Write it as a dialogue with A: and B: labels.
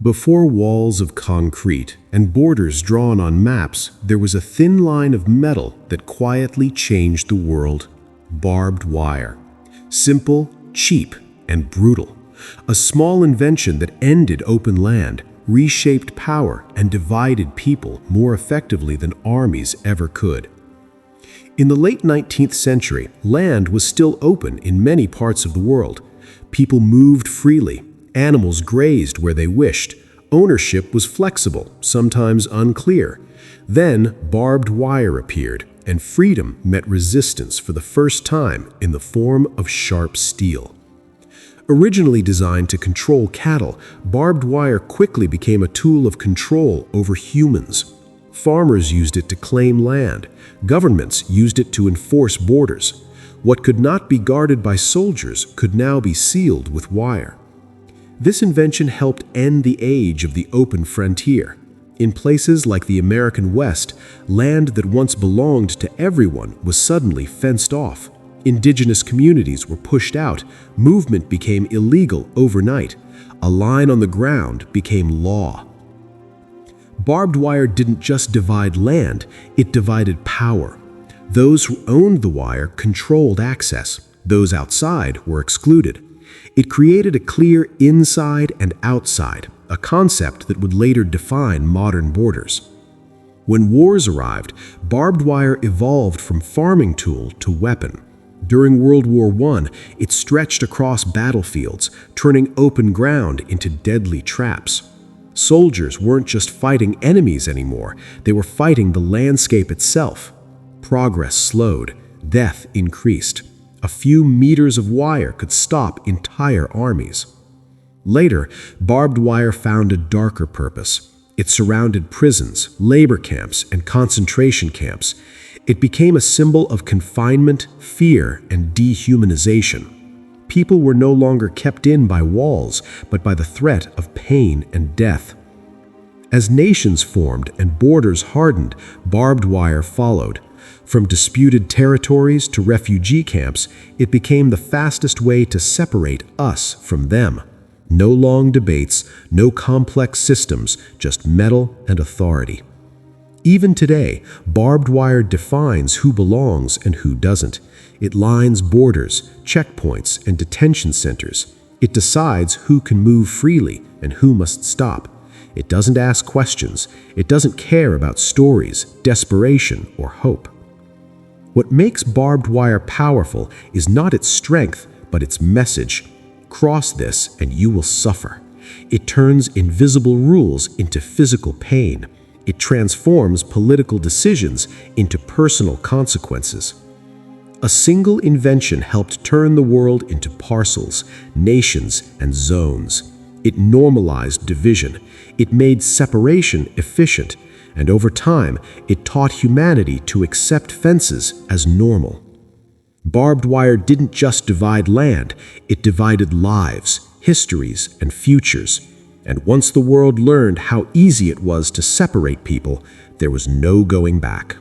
A: Before walls of concrete and borders drawn on maps, there was a thin line of metal that quietly changed the world: barbed wire. Simple, cheap, and brutal. A small invention that ended open land, reshaped power, and divided people more effectively than armies ever could. In the late 19th century, land was still open in many parts of the world. People moved freely. Animals grazed where they wished. Ownership was flexible, sometimes unclear. Then barbed wire appeared, and freedom met resistance for the first time in the form of sharp steel. Originally designed to control cattle, barbed wire quickly became a tool of control over humans. Farmers used it to claim land. Governments used it to enforce borders. What could not be guarded by soldiers could now be sealed with wire. This invention helped end the age of the open frontier. In places like the American West, land that once belonged to everyone was suddenly fenced off. Indigenous communities were pushed out. Movement became illegal overnight. A line on the ground became law. Barbed wire didn't just divide land, it divided power. Those who owned the wire controlled access. Those outside were excluded. It created a clear inside and outside, a concept that would later define modern borders. When wars arrived, barbed wire evolved from farming tool to weapon. During World War I, it stretched across battlefields, turning open ground into deadly traps. Soldiers weren't just fighting enemies anymore, they were fighting the landscape itself. Progress slowed, death increased. A few meters of wire could stop entire armies. Later, barbed wire found a darker purpose. It surrounded prisons, labor camps, and concentration camps. It became a symbol of confinement, fear, and dehumanization. People were no longer kept in by walls, but by the threat of pain and death. As nations formed and borders hardened, barbed wire followed. From disputed territories to refugee camps, it became the fastest way to separate us from them. No long debates, no complex systems, just metal and authority. Even today, barbed wire defines who belongs and who doesn't. It lines borders, checkpoints, and detention centers. It decides who can move freely and who must stop. It doesn't ask questions. It doesn't care about stories, desperation, or hope. What makes barbed wire powerful is not its strength, but its message. Cross this and you will suffer. It turns invisible rules into physical pain. It transforms political decisions into personal consequences. A single invention helped turn the world into parcels, nations, and zones. It normalized division. It made separation efficient. And over time, it taught humanity to accept fences as normal. Barbed wire didn't just divide land, it divided lives, histories, and futures. And once the world learned how easy it was to separate people, there was no going back.